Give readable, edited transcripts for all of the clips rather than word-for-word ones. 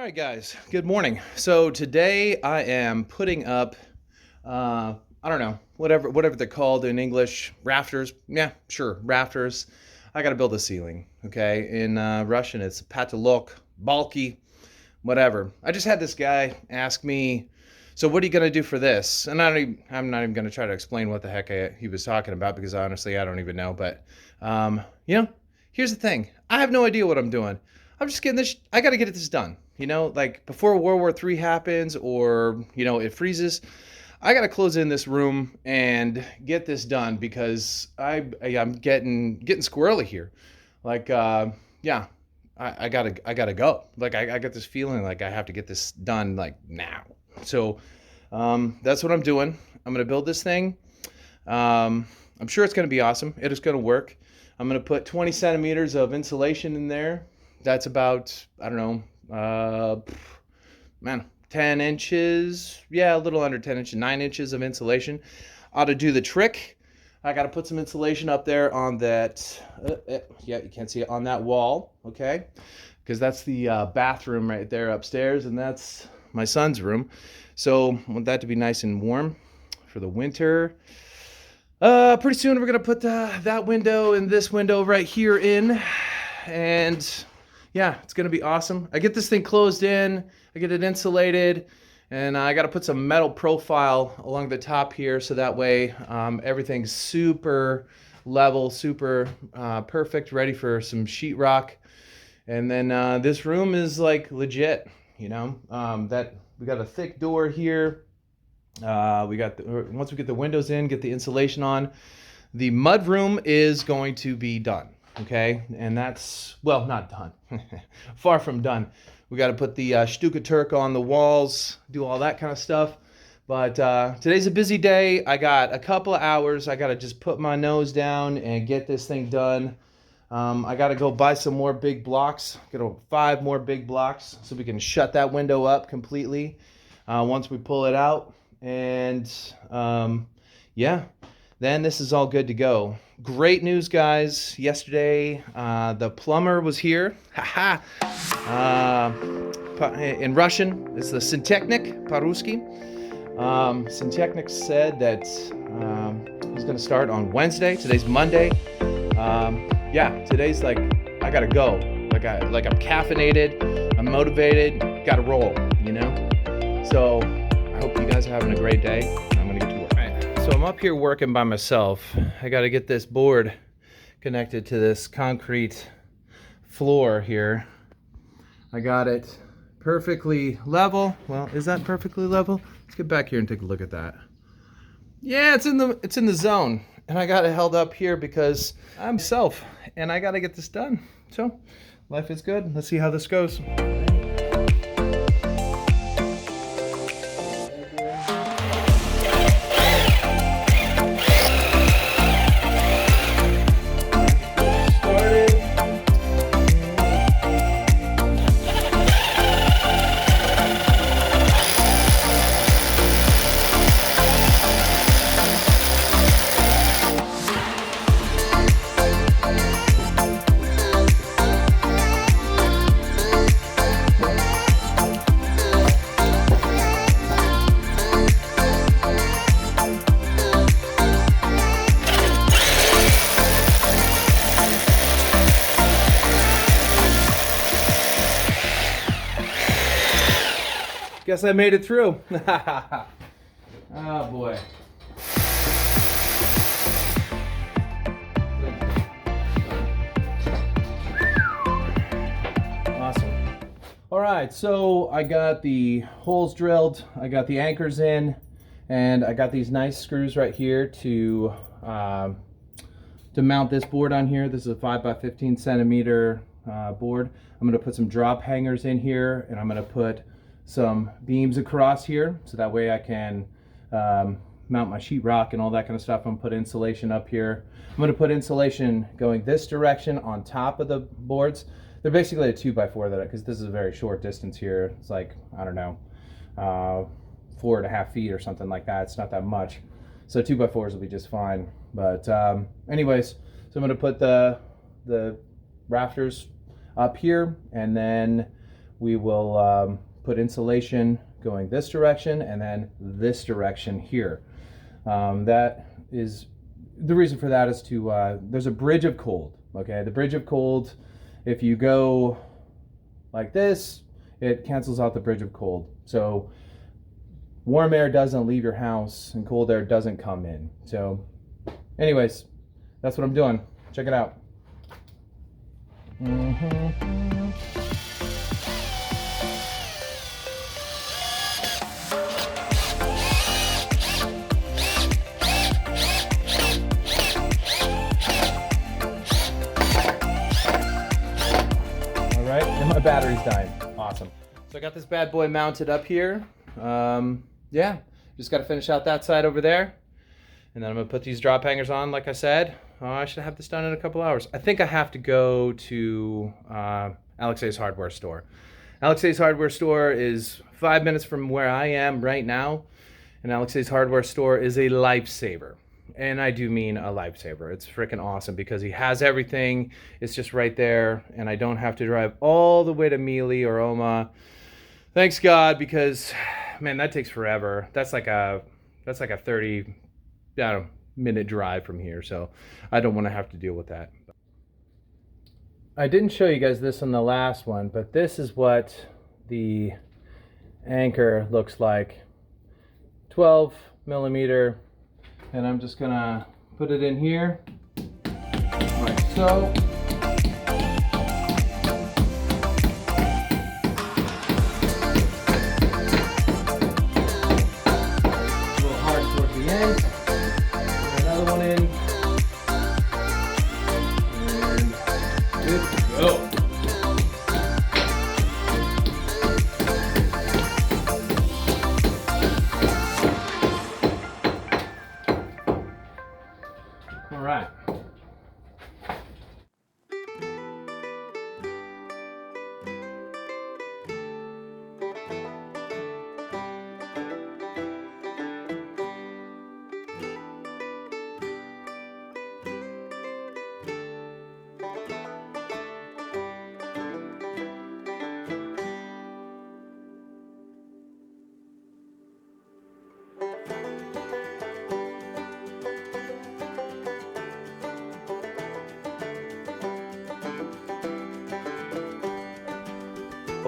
right, guys, good morning. So today I am putting up, I don't know, whatever they're called in English, rafters. Yeah, sure, rafters. I got to build a ceiling, okay? In Russian, it's patolok, balky, whatever. I just had this guy ask me, so what are you going to do for this? And I'm not even going to try to explain what the heck he was talking about because honestly, I don't even know. But, you know, here's the thing. I have no idea what I'm doing. I'm just getting this, I got to get this done. You know, like before World War III happens or, you know, it freezes, I got to close in this room and get this done because I'm getting squirrely here. Like, yeah, I gotta go. Like I got this feeling like I have to get this done like now. So that's what I'm doing. I'm gonna build this thing. I'm sure it's gonna be awesome. It is gonna work. I'm gonna put 20 centimeters of insulation in there. That's about, I don't know, man, 10 inches. Yeah, a little under 10 inches, 9 inches of insulation. Ought to do the trick. I got to put some insulation up there on that, yeah, you can't see it, on that wall, okay? Because that's the bathroom right there upstairs, and that's my son's room. So I want that to be nice and warm for the winter. Pretty soon we're going to put that window and this window right here in, and yeah, it's going to be awesome. I get this thing closed in, I get it insulated, and I got to put some metal profile along the top here so that way everything's super level, super perfect, ready for some sheetrock. And then this room is like legit, you know, that we got a thick door here. Once we get the windows in, get the insulation on, the mudroom is going to be done. Okay, and that's, well, not done. Far from done. We got to put the stuckaturk on the walls, do all that kind of stuff. But today's a busy day. I got a couple of hours. I got to just put my nose down and get this thing done. I got to go buy some more big blocks. Get 5 more big blocks so we can shut that window up completely once we pull it out. And yeah, then this is all good to go. Great news, guys. Yesterday, the plumber was here. Haha. In Russian, it's the Santechnik, по-русски. Santechnik said that he's going to start on Wednesday. Today's Monday. Yeah, today's like, I got to go. Like I'm caffeinated. I'm motivated. Got to roll, you know? So I hope you guys are having a great day. I'm going to get to work. So I'm up here working by myself. I got to get this board connected to this concrete floor here. I got it perfectly level. Well, is that perfectly level? Let's get back here and take a look at that. Yeah, it's in the zone. And I got it held up here because I'm self and I got to get this done. So life is good. Let's see how this goes. Guess I made it through. Oh boy. Awesome. All right, so I got the holes drilled, I got the anchors in, and I got these nice screws right here to mount this board on here. This is a 5 by 15 centimeter board. I'm going to put some drop hangers in here, and I'm going to put some beams across here so that way I can mount my sheetrock and all that kind of stuff. I'm gonna put insulation up here. I'm gonna put insulation going this direction on top of the boards. They're basically a 2x4 because this is a very short distance here. It's like, I don't know, 4.5 feet or something like that. It's not that much. So 2x4s will be just fine. But anyways, so I'm gonna put the rafters up here, and then we will put insulation going this direction and then this direction here. That is, the reason for that is to, there's a bridge of cold, okay? The bridge of cold, if you go like this, it cancels out the bridge of cold. So warm air doesn't leave your house and cold air doesn't come in. So anyways, that's what I'm doing. Check it out. All right, and my battery's dying. Awesome. So I got this bad boy mounted up here. Yeah, just got to finish out that side over there. And then I'm going to put these drop hangers on, like I said. I should have this done in a couple hours. I think I have to go to Alexei's hardware store. Alexei's hardware store is 5 minutes from where I am right now. And Alexei's hardware store is a lifesaver. And I do mean a lifesaver. It's freaking awesome because he has everything. It's just right there. And I don't have to drive all the way to Mealy or Oma. Thanks God, because man, that takes forever. That's like a 30 minute drive from here, so I don't want to have to deal with that. I didn't show you guys this on the last one, but this is what the anchor looks like. 12 millimeter, and I'm just gonna put it in here like so. A little hard towards the end. Another one in. And good to go. All right.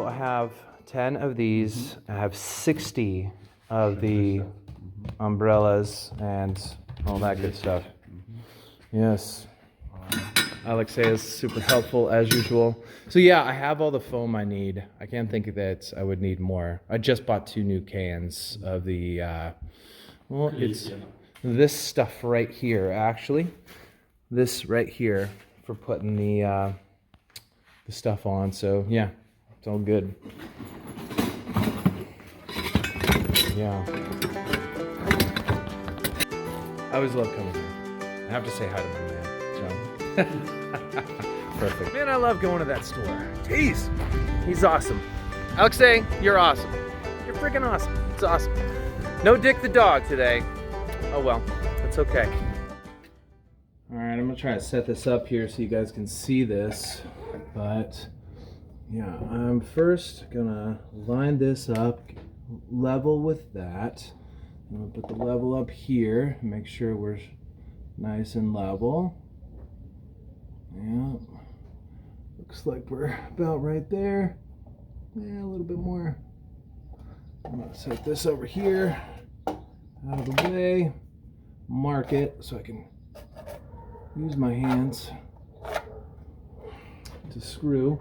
I have 10 of these. I have 60 of the umbrellas and all that good stuff. Yes. Alexei is super helpful as usual. So yeah, I have all the foam I need. I can't think that I would need more. I just bought 2 new cans of the, well, it's this stuff right here, actually. This right here for putting the stuff on. So yeah. It's all good. Yeah. I always love coming here. I have to say hi to my man, John. Perfect. Man, I love going to that store. Jeez. He's awesome. Alexei, you're awesome. You're freaking awesome. It's awesome. No Dick the dog today. Oh well, that's okay. All right, I'm gonna try to set this up here so you guys can see this, but yeah, I'm first gonna line this up level with that. I'm gonna put the level up here, make sure we're nice and level. Yeah, looks like we're about right there. Yeah, a little bit more. I'm gonna set this over here, out of the way, mark it so I can use my hands to screw.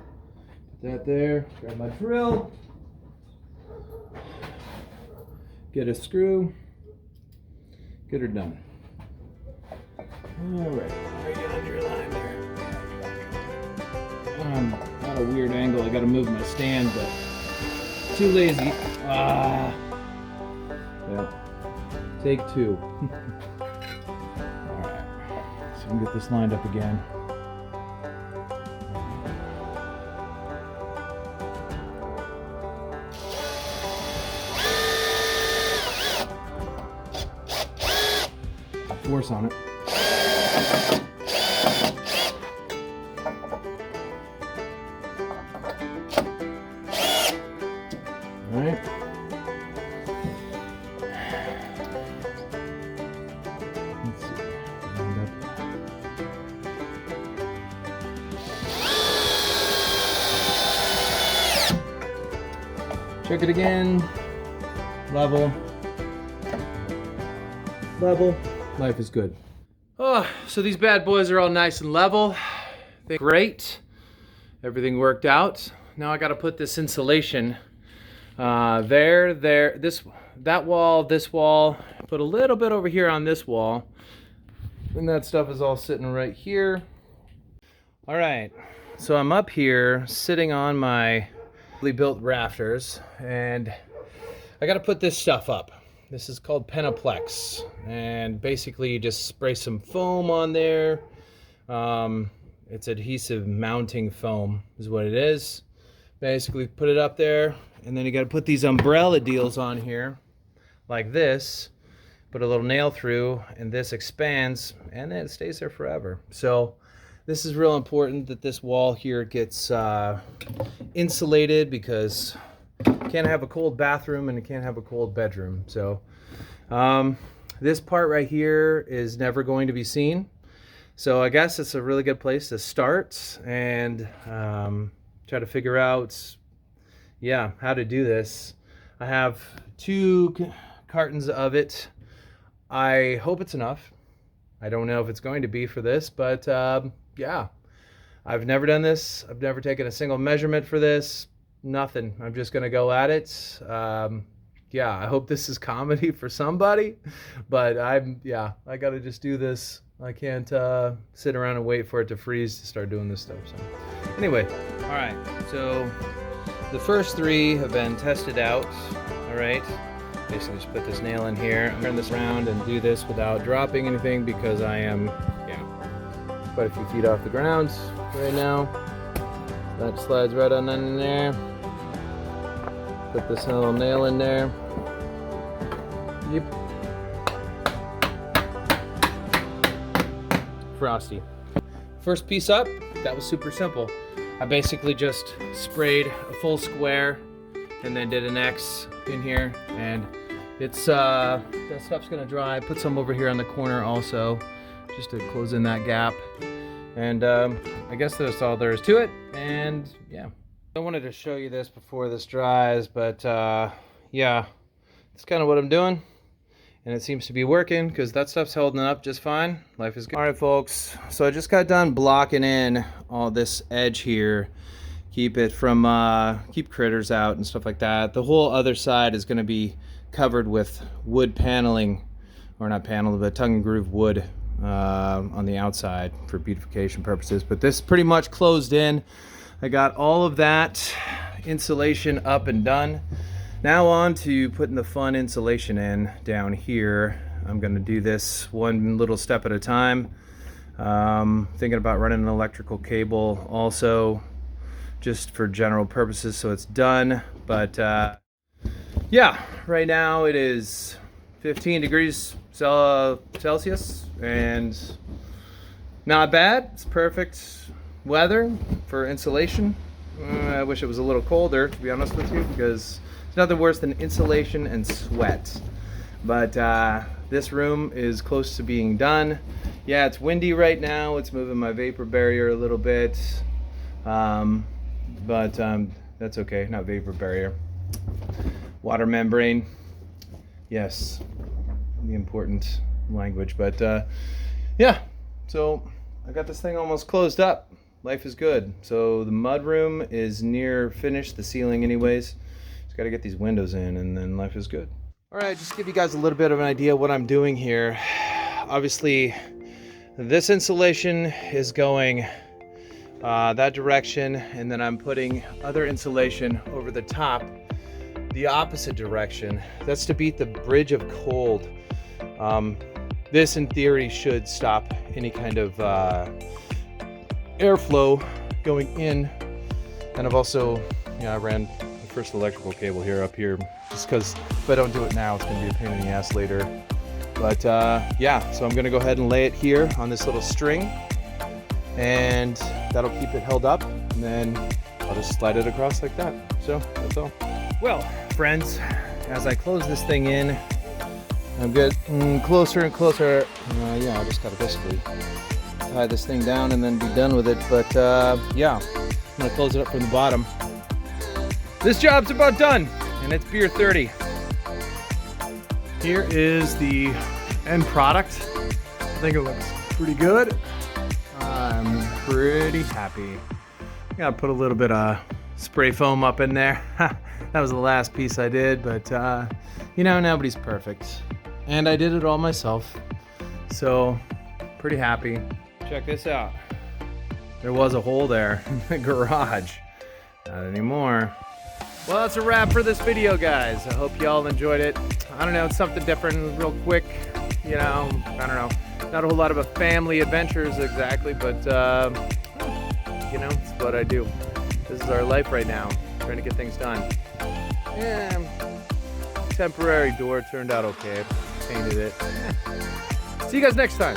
That there, grab my drill, get a screw, get her done. All right, I got a drill line there. I'm at a weird angle, I gotta move my stand, but too lazy. Yeah, take 2. All right, so I'm gonna get this lined up again. Force on it. Check it again. Level. Level. Life is good. Oh, so these bad boys are all nice and level. They're great. Everything worked out. Now I got to put this insulation there, that wall, this wall. Put a little bit over here on this wall. And that stuff is all sitting right here. All right, so I'm up here sitting on my built rafters, and I got to put this stuff up. This is called Penaplex, and basically you just spray some foam on there. It's adhesive mounting foam is what it is. Basically put it up there, and then you got to put these umbrella deals on here like this. Put a little nail through, and this expands, and then it stays there forever. So this is real important that this wall here gets insulated, because you can't have a cold bathroom and you can't have a cold bedroom. So this part right here is never going to be seen. So I guess it's a really good place to start and try to figure out, yeah, how to do this. I have 2 cartons of it. I hope it's enough. I don't know if it's going to be for this, but yeah. I've never done this. I've never taken a single measurement for this. Nothing. I'm just gonna go at it. Yeah, I hope this is comedy for somebody, but I gotta just do this. I can't sit around and wait for it to freeze to start doing this stuff. So anyway, all right, so the first 3 have been tested out. All right, basically just put this nail in here, turn this around and do this without dropping anything, because I am quite a few feet off the ground right now. That slides right on in there. Put this little nail in there. Yep. Frosty. First piece up, that was super simple. I basically just sprayed a full square and then did an X in here, and it's that stuff's gonna dry. Put some over here on the corner also, just to close in that gap. And I guess that's all there is to it. And yeah, I wanted to show you this before this dries, but yeah, that's kind of what I'm doing, and it seems to be working, because that stuff's holding up just fine. Life is good. All right, folks, so I just got done blocking in all this edge here, keep it from keep critters out and stuff like that. The whole other side is going to be covered with wood paneling, or not panel, but tongue and groove wood on the outside for beautification purposes. But this is pretty much closed in. I got all of that insulation up and done. Now on to putting the fun insulation in down here. I'm going to do this one little step at a time. Thinking about running an electrical cable also, just for general purposes, so it's done. But yeah, right now it is 15 degrees Celsius, and not bad. It's perfect weather for insulation. I wish it was a little colder, to be honest with you, because it's nothing worse than insulation and sweat. But this room is close to being done. Yeah, it's windy right now. It's moving my vapor barrier a little bit, but that's okay. Not vapor barrier, water membrane. Yes, the important language. But yeah, so I got this thing almost closed up. Life is good. So the mudroom is near finished, the ceiling anyways. Just got to get these windows in, and then life is good. All right, just to give you guys a little bit of an idea what I'm doing here. Obviously, this insulation is going that direction, and then I'm putting other insulation over the top the opposite direction. That's to beat the bridge of cold. This in theory should stop any kind of airflow going in. And I've also, I ran the first electrical cable here up here, just because if I don't do it now, it's gonna be a pain in the ass later. But yeah, so I'm gonna go ahead and lay it here on this little string, and that'll keep it held up, and then I'll just slide it across like that. So that's all. Well, friends, as I close this thing in, I'm getting closer and closer. Yeah, I just gotta basically tie this thing down and then be done with it. But yeah, I'm gonna close it up from the bottom. This job's about done, and and it's beer 30. Here is the end product. I think it looks pretty good. I'm pretty happy. Gotta put a little bit of spray foam up in there. That was the last piece I did, but you know, nobody's perfect. And I did it all myself. So, pretty happy. Check this out. There was a hole there in the garage. Not anymore. Well, that's a wrap for this video, guys. I hope y'all enjoyed it. I don't know, it's something different, real quick. You know, I don't know. Not a whole lot of a family adventures exactly, but you know, it's what I do. This is our life right now, trying to get things done. Yeah, temporary door turned out okay. Painted it. See you guys next time.